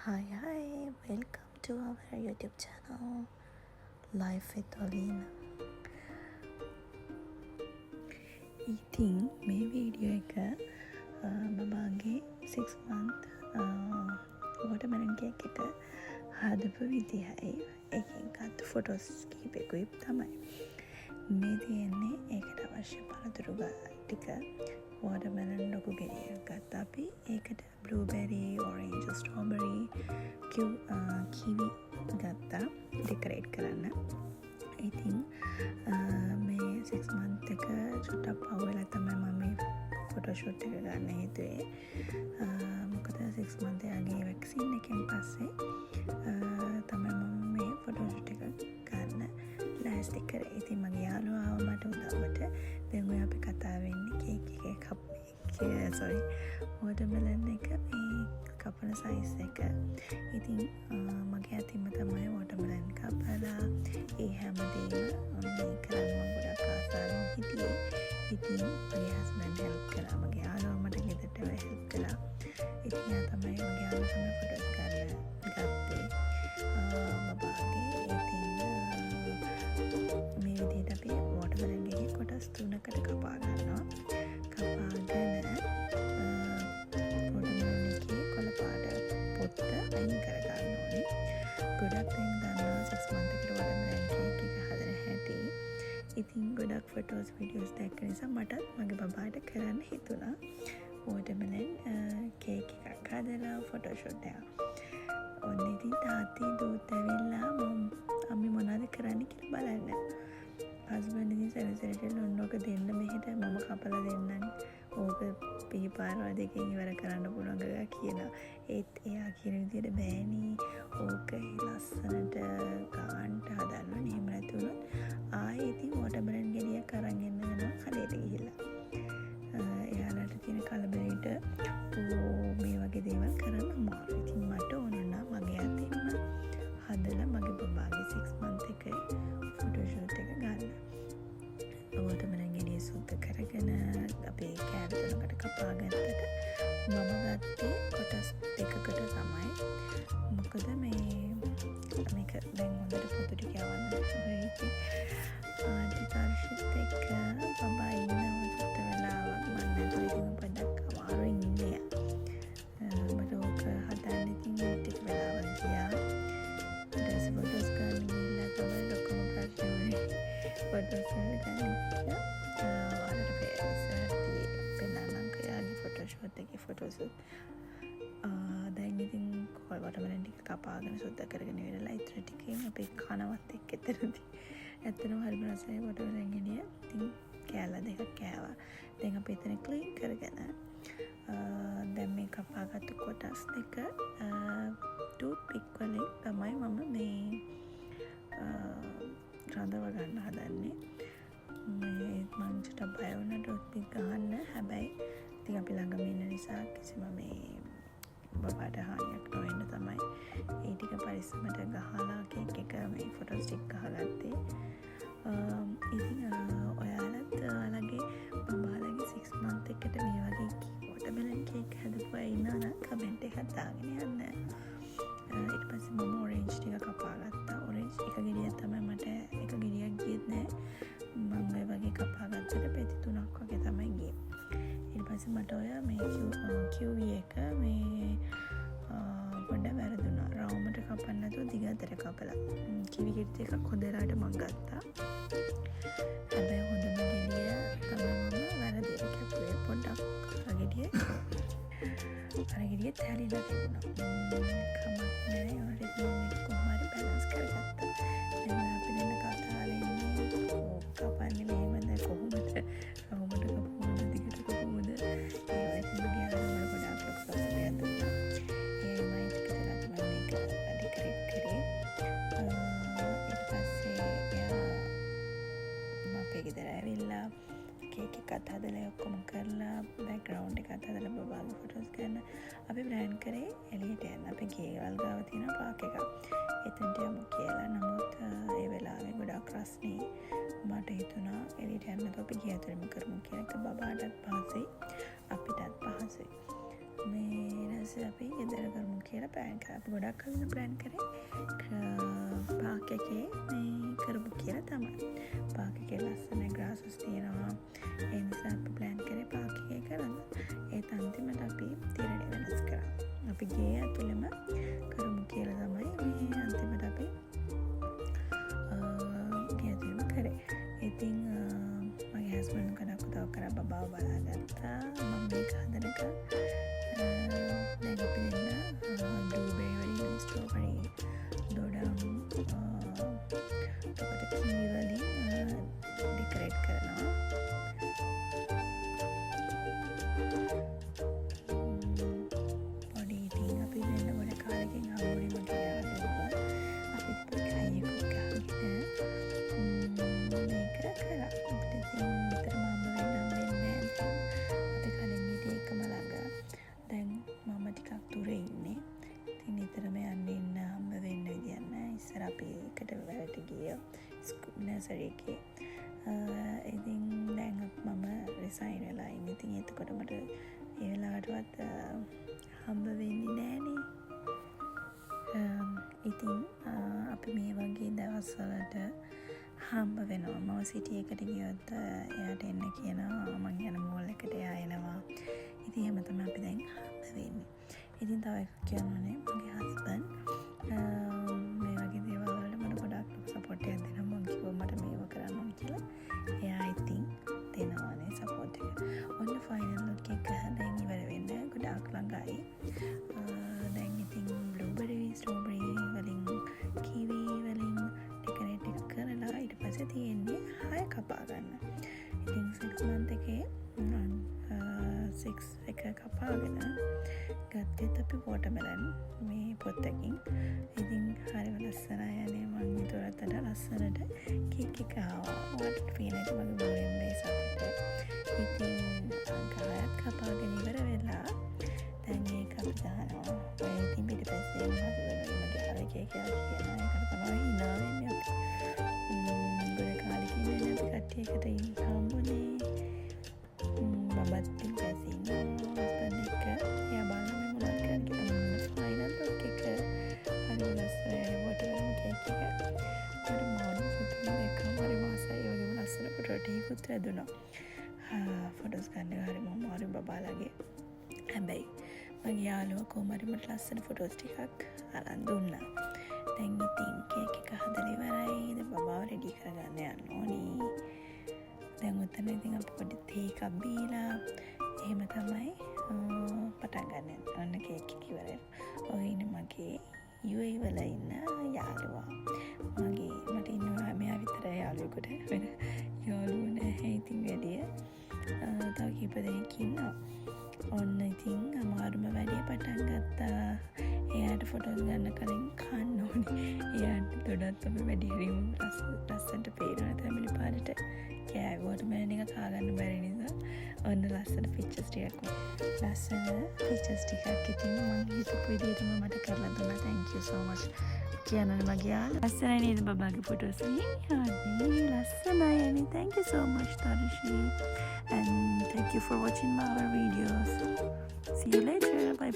Hi, welcome to our YouTube channel, Life with Olina. ඉතින් මේ video එක මගේ 6 month watermelon cake එක හදපු විදිහයි එකෙන් ගත්ත ෆොටෝස් කිහිපෙකුයි තමයි මේ තියෙන්නේ. ඒකට අවශ්‍ය පළතුරු ටික watermelon ලොකු ගෙඩියක් ගත්තා අපි. ඒකට blueberry, orange, strawberry, kiwi ගත්තා ඩෙකොරේට් කරන්න. ඉතින් මේ 6 month එක චුට්ටක් පහුවෙලා තමයි මම මේ ෆොටෝෂූට් එක ගන්න හිතුවේ. මොකද 6 month එකගේ වැක්සින් එකෙන් පස්සේ තමයි මම මේ ෆොටෝෂූට් එක ගන්න ලෑස්ති කරේ. ඉතින් මගේ යාළුවා ආව මට උදව්වට. දැන් ඔය අපි කතා වෙන්නේ කේක් එකේ watermelon එක මේ කපන සයිස් එක. ඉතින් මගේ අතින්ම තමයි watermelon කපලා ඒ හැමදේම මේ කරන්න මම ගොඩක් ආසාවෙන් හිටියේ. ඉතින් මගේ හස්බන්ඩ් හෙල්ප් කරා, මගේ යාළුවා මට ගෙදරට හෙල්ප් කරා. ඉතින් යා තමයි මගේ යාළුවා තමයි ෆොටෝස් ගන්න ගත්තේ බබාගේ. ඉතින් මේ විදිහට අපි watermelon එකේ කොටස් 3කට කපා ගන්නවා. කපාගෙන watermelon එකේ කොළ පාට පොත්ත අයින් කර ගන්න ඕනේ. ගොඩක් දැන් දන්නවා 6 month එකට watermelon cake එක හදන හැටි. ඉතින් ගොඩක් ෆොටෝස් වීඩියෝස් දැක්ක නිසා මටත් මගේ බබාට කරන්න හිතුණා watermelon cake එකක් හදලා ෆොටෝෂූට් එකක්. ඔන්න ඉතින් තාත්තී දූත් ඇවිල්ලා අම්මි මොනවද කරන්න කියලා බලන්න. හස්බන්ඩ් ඉතින් සැරසැරට ඔන්නෝක දෙන්න මෙහෙට මම කපලා දෙන්නම්. ඕක පිහිපාරවා දෙකෙන් ඉවර කරන්න පුළුවන් ගා කියලා. ඒත් එයා කියන විදිහට බෑනේ. ඕක ලස්සනට ගාන්ට හදන්න ඕනේ. එහෙම නැතුනොත් ආයේ ඉතින් watermelon ගෙඩියක් අරන් එන්න වෙනවා කඩේට ගිහිල්ලා. එයාලට තියෙන කලබලෙට මේ වගේ දේවල් කරන්න අමාරුයි. ඉතින් මට ඕන නම් මගේ අතින්ම හදලා මගේ බබාගේ 6 month එකේ ෆොටෝෂූට් එක ගන්න. watermelon ගෙඩිය සුද්ධ කරගෙන අපි කෑල්ලකට කපා ගත්තට මම ගත්තේ කොටස් දෙකකට තමයි. මොකද මේක දැන් හොඳට පොතු ටික යවන්න වෙයි. ආන්ටි තර්ෂිත් එක්ක බබා ඉන්නවා සුද්ධ වෙලාවක් මම නැතුව ඉතින් පොඩ්ඩක් අමාරුවෙන් ඉන්නේ. මට ඕක හදන්න ඉතින් ටික වෙලාවක් ගියා. ඊට ෆොටෝස් ගන්න ගිහලා තමයි ලොකම ප්‍රශ්නේ වුණේ. ෆොටෝස් ගන්න ගිහලා ආරට පෙන්නන්න කයාගේ ෆොටෝෂූට් එකේ ෆොටෝස් දැන් ඉතින් watermelon ටික කපාගෙන සුද්ධ කරගෙන ඉවරලා ඉතුරු ටිකෙන් අපි කනවත් එක්ක එතනදී ඇත්තටම හරිම රසයි watermelon ගෙඩිය. ඉතින් කෑල්ල දෙකක් කෑවා. දැන් අපි එතන ක්ලීන් කරගෙන දැන් මේ කපාගත්තු කොටස් දෙක ටූත් පික් වලින් තමයි මම මේ රඳව ගන්න හදන්නේ. මේ මං චුට්ටක් බය වුණා ටූත් පික් ගහන්න. හැබැයි ඉතින් අපි ළඟම ඉන්න නිසා කිසිම මේ බබාට හානියක් නොවෙන්න තමයි ඒ ටික පරිස්සමට ගහලා කේක් එක මේ ෆොටෝ ස්ටික් ගහගත්තේ. ඉතින් ඔයාලත් ඔයාලගේ බබාලගේ 6 month එකට මේ වගේ watermelon cake හදපු අය ඉන්නවා නම් කමෙන්ට් එකක් දාගෙන යන්න. ඊට පස්සේ මම orange ටික කපා ගත්තා. orange එක ගෙඩියක් තමයි මට එක ගෙඩියක් ගියෙත් නෑ. මම ඔය වගේ කපා ගත්තට පෙති 3ක් වගේ තමයි ගියේ. ඊට පස්සේ මට ඔය මේ kiwi එක මේ පොඩ්ඩක් වැරදුනා. රවුමට කපන්න නැතුව දිගටට කපලා. kiwi ගෙඩි එකක් හොඳලාට මම ගත්තා. හැබැයි හොඳම ගෙඩිය තමයි මම වැරදියට කැපුවේ. පොඩ්ඩක් අර ගෙඩිය තැලිලා තිබුණා. කමක් නෑ. ඔයාලට මම කොහොම හරි බැලන්ස් කරගත්තා. දැන් අපි දෙන්න කතා වෙන්නේ කපන්නේ මෙහෙමද කොහොමද? රවුමට කපුවද දිගට කපුවද? ඒ වගේ මගේ අරමුණ ගොඩාක් ලොකු සතුටක් දුන්නා. ඒමයි ටිකටත් මම මේක ඩෙකොරේට් කරේ. ඊට පස්සේ අපේ ගෙදර ඇවිල්ලා කේක් එකත් හදලා ඔක්කොම කරලා බෑග්ග්‍රවුන්ඩ් එකත් හදලා බබාගේ ෆොටෝස් ගන්න අපි ප්ලෑන් කරේ එළියට යන්න. අපේ ගෙවල් ගාව තියෙන පාක් එකක්. එතනට යමු කියලා. නමුත් ඒ වෙලාවේ ගොඩක් රස්නේ. මට හිතුණා එළියට යන්න නැතුව අපි ගෙදරම කරමු කියලා. ඒක බබාටත් පහසුයි අපිටත් පහසුයි. මේ රස අපි ගෙදර කරමු කියලා ප්ලෑන් කරා. අපි ගොඩක් කලින් ප්ලෑන් කරේ පාක් එකේ මේ කරමු කියලා තමයි. පාක් එකේ ලස්සන ග්‍රාසස් තියෙනවා. ඒ නිසා අපි ප්ලෑන් කරේ පාක් එකේ කරන්න. ඒත් අන්තිමට අපි තීරණය වෙනස් කරා. අපි ගේ ඇතුළෙම කරමු කියලා තමයි මේ අන්තිමට අපි ගේ ඇතුළෙම කරේ. ඉතින් මගේ හස්බන්ඩ් කඩක් උදව් කරා බබාව බලාගත්තා. මම මේක හදනක දැන් අපි දෙන්න බ්ලූබෙරි වලින් ස්ට්‍රෝබෙරි දොඩම් තකොට කිවි වලින් ඩෙකොරේට් කරනවා. පොඩි ඉතින් අපි දෙන්න ගොඩ කාලෙකින් හම්බුනේ මගේ යාළුවා. අපි කයියක ගහගෙන මේක කරා. අපිට ඉතින් විතරම හම්බ වෙන්න වෙන්නේ නැහැ. අපි කලින් හිටියේ එකම ළඟ. දැන් මම ටිකක් දුර ඉන්නේ. ඉතින් නිතරම යන්න හම්බ වෙන්න විදියක් නැහැ. ඉස්සර අපි එකට වැඩට ගියා නර්සරි එකේ. ඉතින් දැන් මම රිසයින් වෙලා ඉන්නේ. ඉතින් එතකොට මට ඒ වෙලාවටවත් හම්බ වෙන්නේ නැහනේ. ඉතින් අපි මේ වගේ දවස්වලට හම්බ වෙනවා. මම සිටි එකට ගියොත් එයාට එන්න කියනවා. මං යන මෝල් එකට එයා එනවා. ඉතින් එහෙම තමයි අපි දැන් හම්බ වෙන්නේ. ඉතින් තව එකක් කියන්නනේ මගේ හස්බන්ඩ් මේ වගේ දේවල් වලට මට ගොඩක් සපෝට් එකක් දෙනවා. මං කිව්වා මට මේව කරන්න ඕන කියලා. එයා ඉතින් දෙනවානේ සපෝට් එක. ඔන්න ෆයිනල් ලුක් එක දැන් ඉවර වෙන්න ගොඩක් ළඟයි. දැන් ඉතින් බ්ලූබෙරි ස්ට්‍රෝබෙරි වලින් කිවි වලින් ඩෙකොරේට් කරලා ඊට පස්සේ තියෙන්නේ 6 කපා ගන්න. ඉතින් 6 month එකේ 6 එක කපාගෙන ගත්තෙත් අපි වෝටර්මෙලන් මේ පොත්තකින්. ඉතින් හරිම ලස්සනයි යන්නේ. මම ඊටත් වඩා ලස්සනට කේක් එක ආවා. ඔයාලට පේනද මගේ මොලෙන් මේ සතුට. ඉතින් ගායක් කපාගෙන ඉවර වෙලා දැන් ඒක අපි දානවා. ඔය ඉතින් පිටිපස්සේ මගේ අරකේ කියලා කියනවා. ඒකට තමයි hina වෙන්නේ අපි. ගොඩ කාලෙකින් ඉන්නේ අපි කට්ටියකට ඉන්න හම්බුනේ. බබත් පිටිපස්සේ ඉන්නවා. හස්බන්ඩ් එක්ක. එයා බලන්නේ මොනවද කරන්න කියලා. ෆයිනල් ලුක් එක හරි ලස්සනයි. වෝටර්මෙලන් කේක් එක. හරි මොනවා පුදුම එකම හරි මාසයි. ඒ වගේම ලස්සන ෆොටෝ ටිකකුත් ඇදුණා. ෆොටෝස් ගන්න හරි මම හරි බබාලගේ. හැබැයි මගේ යාළුවා කොහමරි මට ලස්සන ෆොටෝස් ටිකක් අරන් දුන්නා. දැන් ඉතින් කේක් එක හදලා ඉවරයි. දැන් බබාව රෙඩි කරගන්න යන්න ඕනි. දැන් උතන ඉතින් අපි පොඩි තේ එකක් බීලා එහෙම තමයි පටන් ගන්න. ඔන්න කේක් එක ඉවරයි. ඔය ඉන්නේ මගේ UAE වල ඉන්න යාළුවා. මට ඉන්නවා මෙයා විතරයි යාළුවෙකුට. වෙන යාළුවෝ නැහැ. ඉතින් වැඩිය තව කීප දෙනෙක් ඉන්නවා. ඔන්න ඉතින් අමාරුම වැඩේ පටන් ගත්තා. එයාට ෆොටෝස් ගන්න කලින් කන්න ඕනේ. එයාට දොඩත් අපි වැඩි හරිම ලස්සනට පේනවා. තමයි පාරට කෑවුවට මම නිකන් කා ගන්න බැරි නිසා ඔන්න ලස්සන පික්චර්ස් ටිකක් ඉතින් මම හිතපු විදිහටම මට කරලා දුන්නා. thank you so much කියනනේ මගේ යාළුවා. ලස්සනයි නේද බබාගේ ෆොටෝස්? හරි ලස්සනයි. thank you so much Tarushi and thank you for watching my other videos. See you later. Bye.